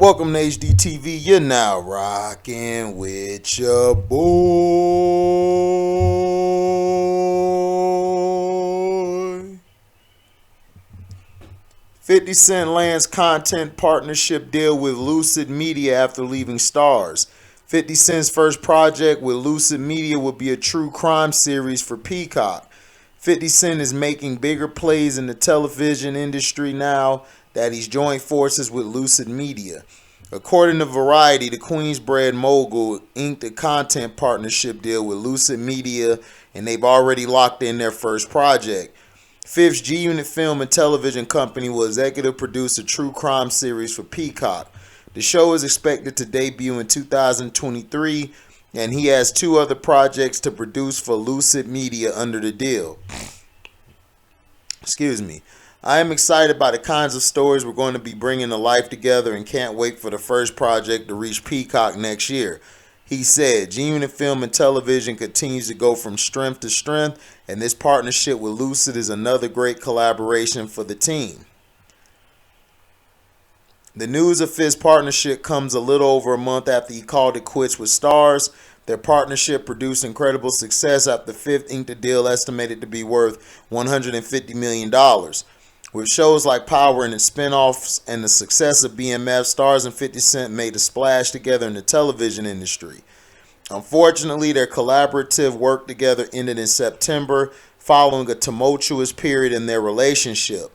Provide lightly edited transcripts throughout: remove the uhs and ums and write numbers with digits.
Welcome to HDiiTV. You're now rocking with your boy. 50 Cent lands content partnership deal with Lucid Media after leaving Stars. 50 Cent's first project with Lucid Media will be a true crime series for Peacock. 50 Cent is making bigger plays in the television industry now that he's joined forces with Lucid Media. According to Variety, the Queensbred mogul inked a content partnership deal with Lucid Media, and they've already locked in their first project. Fifth's G-Unit Film and Television Company will executive produce a true crime series for Peacock. The show is expected to debut in 2023, and he has two other projects to produce for Lucid Media under the deal. I am excited by the kinds of stories we're going to be bringing to life together and can't wait for the first project to reach Peacock next year. He said, G-Unit Film and Television continues to go from strength to strength, and this partnership with Lucid is another great collaboration for the team. The news of Fifth's partnership comes a little over a month after he called it quits with Stars. Their partnership produced incredible success after Fifth inked a deal estimated to be worth $150 million. With shows like Power and its spinoffs and the success of BMF, Stars and 50 Cent made a splash together in the television industry. Unfortunately, their collaborative work together ended in September following a tumultuous period in their relationship.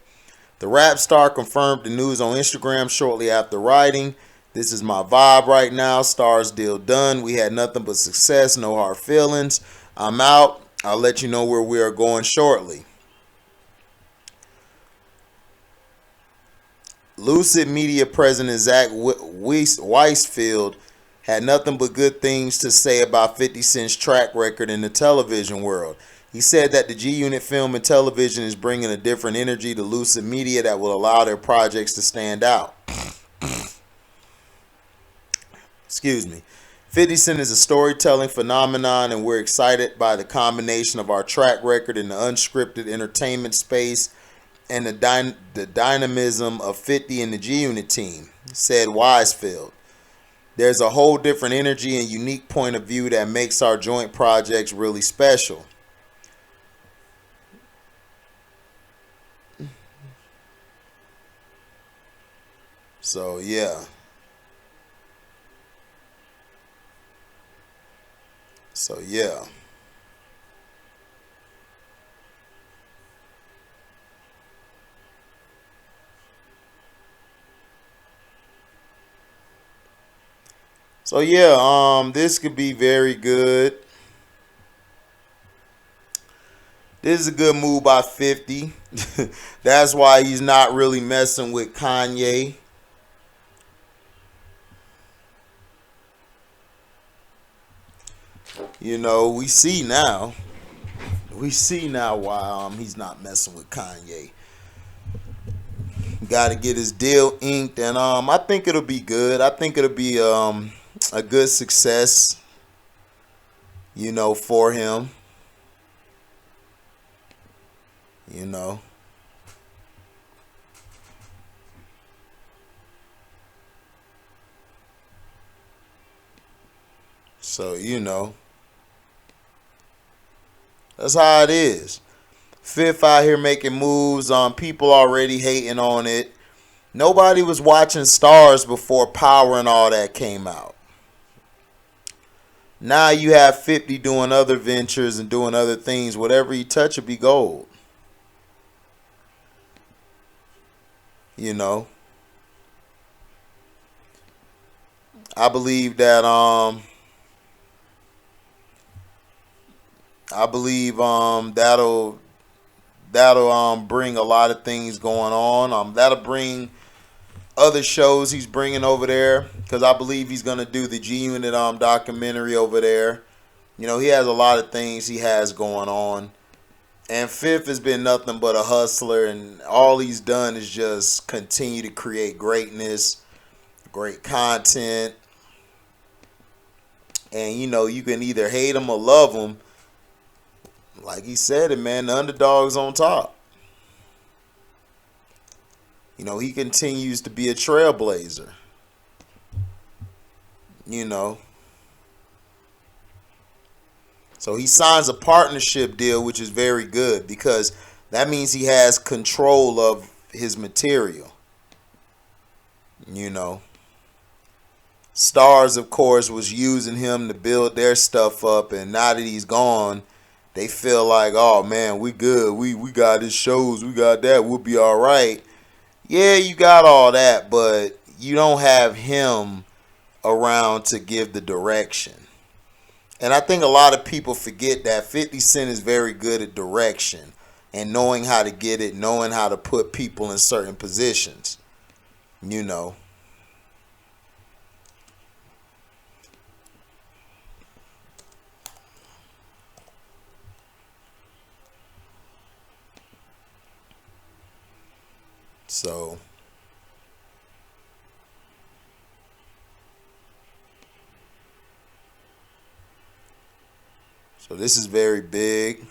The rap star confirmed the news on Instagram shortly after writing, "This is my vibe right now. Stars deal done. We had nothing but success, no hard feelings. I'm out. I'll let you know where we are going shortly." Lucid Media President Zach Weisfeld had nothing but good things to say about 50 Cent's track record in the television world. He said that the G-Unit Film and Television is bringing a different energy to Lucid Media that will allow their projects to stand out. 50 Cent is a storytelling phenomenon, and we're excited by the combination of our track record in the unscripted entertainment space and the dynamism of 50 and the G-Unit team, said Weisfeld. There's a whole different energy and unique point of view that makes our joint projects really special. So, yeah. So, yeah, this could be very good. This is a good move by 50. That's why he's not really messing with Kanye. You know, we see now why he's not messing with Kanye. Got to get his deal inked, and I think it'll be good. I think it'll be a good success, you know, for him. You know. So, you know. That's how it is. Fifth out here making moves. People already hating on it. Nobody was watching Stars before Power and all that came out. Now you have 50 doing other ventures and doing other things. Whatever you touch will be gold. You know. I believe that that'll bring a lot of things going on. That'll bring other shows he's bringing over there, because I believe he's gonna do the G-Unit documentary over there. You know, he has a lot of things he has going on, and Fifth has been nothing but a hustler, and all he's done is just continue to create greatness, great content, and you know, you can either hate him or love him. Like he said it, man, the underdog's on top. You know, he continues to be a trailblazer. you know. So he signs a partnership deal, which is very good because that means he has control of his material. You know, Stars, of course, was using him to build their stuff up, and now that he's gone, they feel like, oh man, we good. We got his shows, we got that, we'll be all right. Yeah, you got all that, but you don't have him around to give the direction. And I think a lot of people forget that 50 Cent is very good at direction and knowing how to get it, knowing how to put people in certain positions. You know. So this is very big.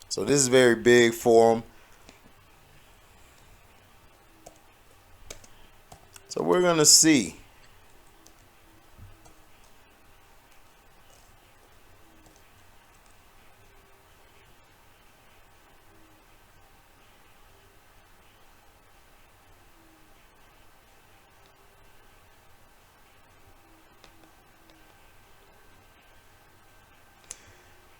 So this is very big for him. So we're going to see.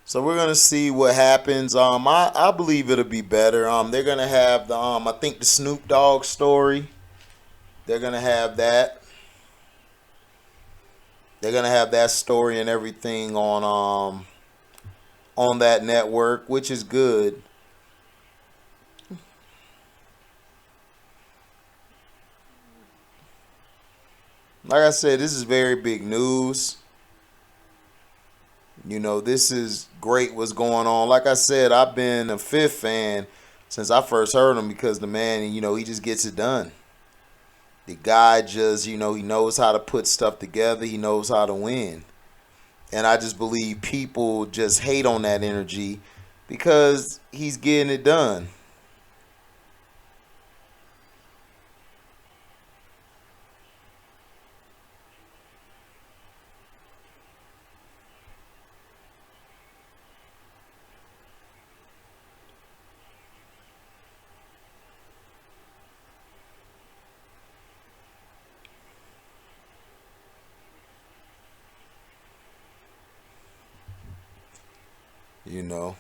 So we're gonna see what happens. I believe it'll be better. They're gonna have the I think the Snoop Dogg story. They're gonna have that. They're gonna have that story and everything on that network, which is good. Like I said, this is very big news. You know, this is great what's going on. Like I said, I've been a Fifth fan since I first heard him because the man, you know, he just gets it done. The guy just, you know, he knows how to put stuff together. He knows how to win. And I just believe people just hate on that energy because he's getting it done. You know.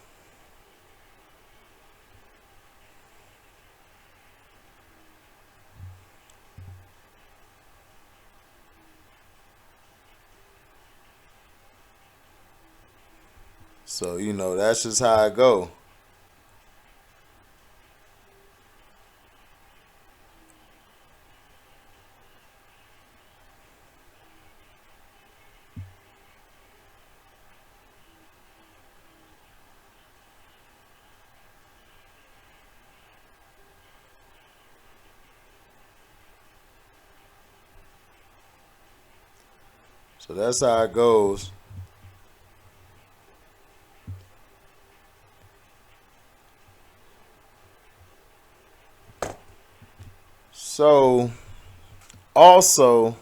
So, you know, that's just how it go. So that's how it goes. So also,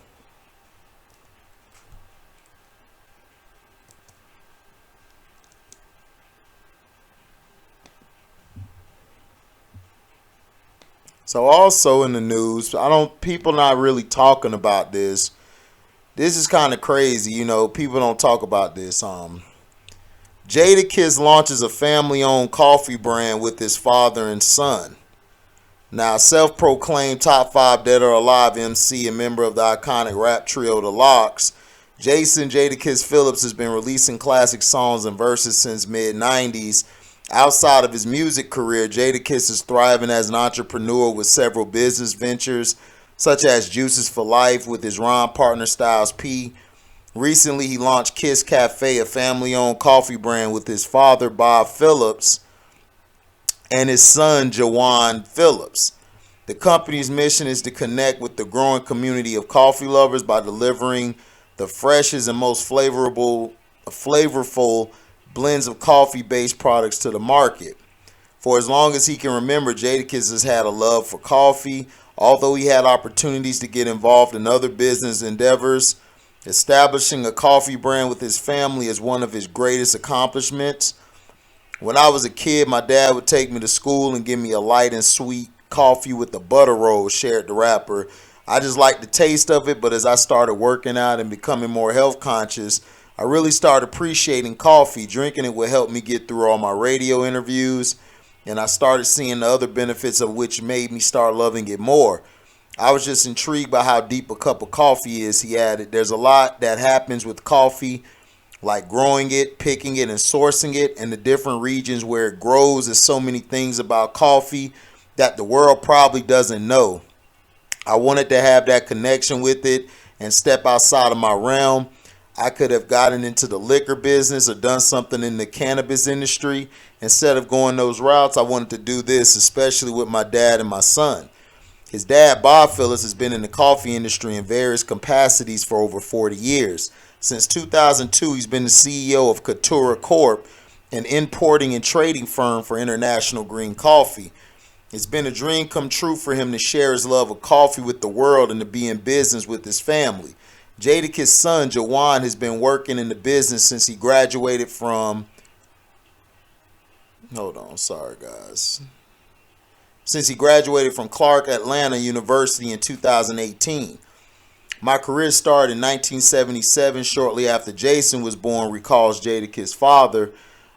in the news, people not really talking about this. This is kind of crazy, you know, people don't talk about this. Jadakiss launches a family-owned coffee brand with his father and son. Now, self-proclaimed top 5 dead or alive MC and member of the iconic rap trio The Lox, Jason Jadakiss Phillips has been releasing classic songs and verses since mid-90s. Outside of his music career, Jadakiss is thriving as an entrepreneur with several business ventures, such as Juices for Life with his rhyme partner Styles P. Recently, he launched Kiss Cafe, a family-owned coffee brand with his father, Bob Phillips, and his son, Jawan Phillips. The company's mission is to connect with the growing community of coffee lovers by delivering the freshest and most flavorful blends of coffee-based products to the market. For as long as he can remember, Jadakiss has had a love for coffee. Although he had opportunities to get involved in other business endeavors, establishing a coffee brand with his family is one of his greatest accomplishments. When I was a kid, my dad would take me to school and give me a light and sweet coffee with a butter roll, shared the rapper. I just liked the taste of it, but as I started working out and becoming more health conscious, I really started appreciating coffee. Drinking it would help me get through all my radio interviews, and I started seeing the other benefits of which made me start loving it more. I was just intrigued by how deep a cup of coffee is, he added. There's a lot that happens with coffee, like growing it, picking it, and sourcing it, and the different regions where it grows. There's so many things about coffee that the world probably doesn't know. I wanted to have that connection with it and step outside of my realm. I could have gotten into the liquor business or done something in the cannabis industry. Instead of going those routes, I wanted to do this, especially with my dad and my son. His dad, Bob Phillips, has been in the coffee industry in various capacities for over 40 years. Since 2002, he's been the CEO of Katura Corp, an importing and trading firm for international green coffee. It's been a dream come true for him to share his love of coffee with the world and to be in business with his family. Jadakiss' son, Jawan, has been working in the business since he graduated from... Since he graduated from Clark Atlanta University in 2018. My career started in 1977, shortly after Jason was born, recalls Jadakiss' father.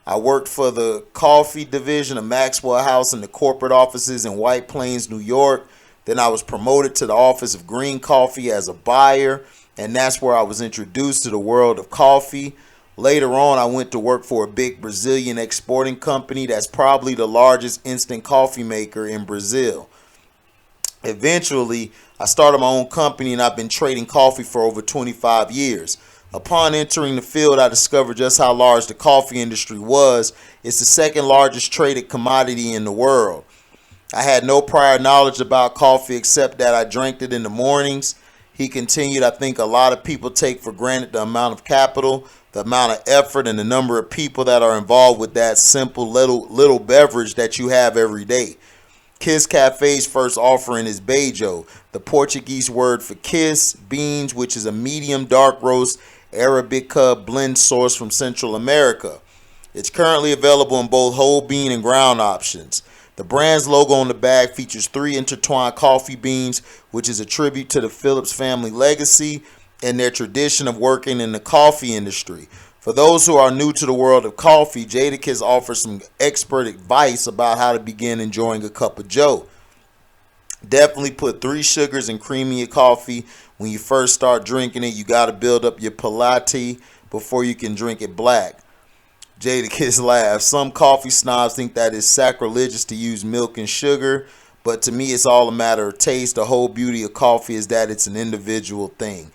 I worked for the coffee division of Maxwell House in the corporate offices in White Plains, New York. Then I was promoted to the office of green coffee as a buyer, and that's where I was introduced to the world of coffee. Later on, I went to work for a big Brazilian exporting company that's probably the largest instant coffee maker in Brazil. Eventually, I started my own company, and I've been trading coffee for over 25 years. Upon entering the field, I discovered just how large the coffee industry was. It's the second largest traded commodity in the world. I had no prior knowledge about coffee except that I drank it in the mornings. He continued, I think a lot of people take for granted the amount of capital, the amount of effort, and the number of people that are involved with that simple little beverage that you have every day. Kiss Cafe's first offering is Beijo, the Portuguese word for kiss beans, which is a medium dark roast Arabica blend sourced from Central America. It's currently available in both whole bean and ground options. The brand's logo on the bag features 3 intertwined coffee beans, which is a tribute to the Phillips family legacy and their tradition of working in the coffee industry. For those who are new to the world of coffee, Jadakiss offers some expert advice about how to begin enjoying a cup of joe. Definitely put 3 sugars and cream in your coffee. When you first start drinking it, you got to build up your palate before you can drink it black. Jadakiss laughs. Some coffee snobs think that it's sacrilegious to use milk and sugar, but to me it's all a matter of taste. The whole beauty of coffee is that it's an individual thing.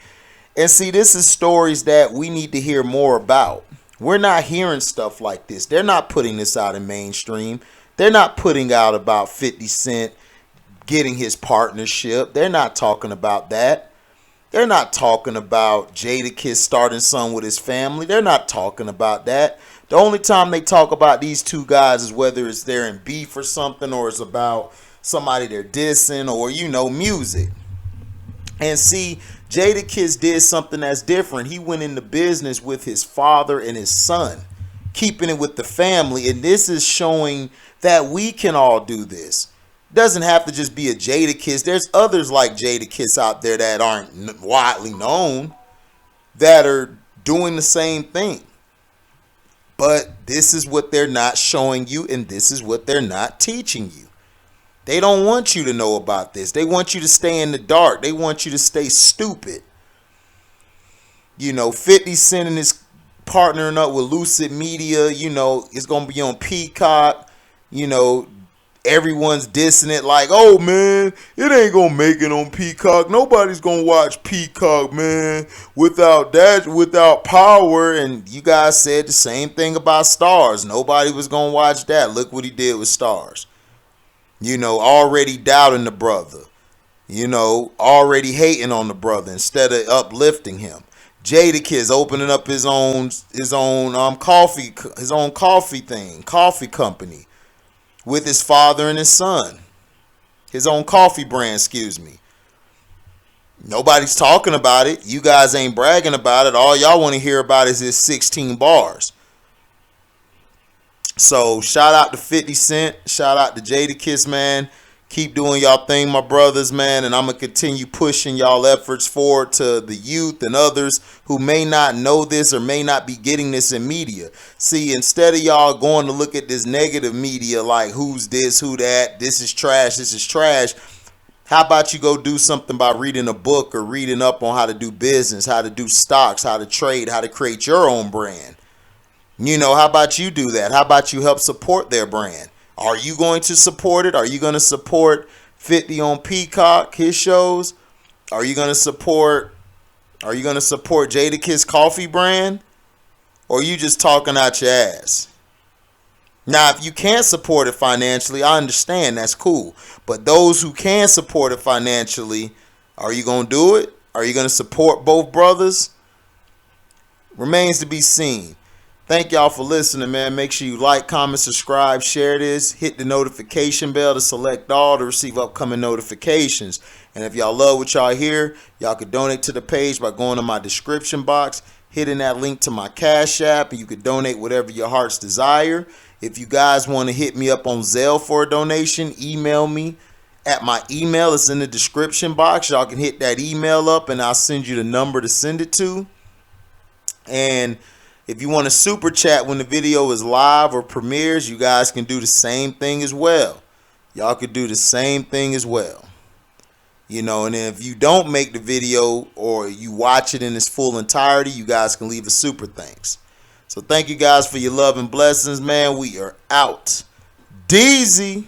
And see, this is stories that we need to hear more about. We're not hearing stuff like this. They're not putting this out in mainstream. They're not putting out about 50 Cent getting his partnership. They're not talking about that. They're not talking about Jadakiss starting something with his family. They're not talking about that. The only time they talk about these two guys is whether it's they're in beef or something, or it's about somebody they're dissing, or, you know, music. And see, Jadakiss did something that's different. He went into business with his father and his son, keeping it with the family. And this is showing that we can all do this. It doesn't have to just be a Jadakiss. There's others like Jadakiss out there that aren't widely known that are doing the same thing. But this is what they're not showing you, and this is what they're not teaching you. They don't want you to know about this. They want you to stay in the dark. They want you to stay stupid. You know, 50 Cent and his partnering up with Lucid Media, you know, it's going to be on Peacock. You know, everyone's dissing it like, oh, man, it ain't going to make it on Peacock. Nobody's going to watch Peacock, man, without that, without power. And you guys said the same thing about Stars. Nobody was going to watch that. Look what he did with Stars. You know, already doubting the brother. You know, already hating on the brother instead of uplifting him. Jadakiss opening up his own coffee company with his father and his son. His own coffee brand, excuse me. Nobody's talking about it. You guys ain't bragging about it. All y'all want to hear about is his 16 bars. So shout out to 50 Cent. Shout out to Jadakiss, man. Keep doing y'all thing, my brothers, man. And I'm going to continue pushing y'all efforts forward to the youth and others who may not know this or may not be getting this in media. See, instead of y'all going to look at this negative media like who's this, who that, this is trash, how about you go do something by reading a book or reading up on how to do business, how to do stocks, how to trade, how to create your own brand? You know, how about you do that? How about you help support their brand? Are you going to support it? Are you going to support 50 on Peacock, his shows? Are you going to support Jadakiss coffee brand? Or are you just talking out your ass? Now, if you can't support it financially, I understand. That's cool. But those who can support it financially, are you going to do it? Are you going to support both brothers? Remains to be seen. Thank y'all for listening, man. Make sure you like, comment, subscribe, share this. Hit the notification bell to select all to receive upcoming notifications. And if y'all love what y'all hear, y'all could donate to the page by going to my description box, hitting that link to my Cash App, and you could donate whatever your heart's desire. If you guys want to hit me up on Zelle for a donation, email me at my email. It's in the description box. Y'all can hit that email up and I'll send you the number to send it to. And if you want to super chat when the video is live or premieres, you guys can do the same thing as well. Y'all could do the same thing as well. You know, and if you don't make the video or you watch it in its full entirety, you guys can leave a super thanks. So thank you guys for your love and blessings, man. We are out. Deezy.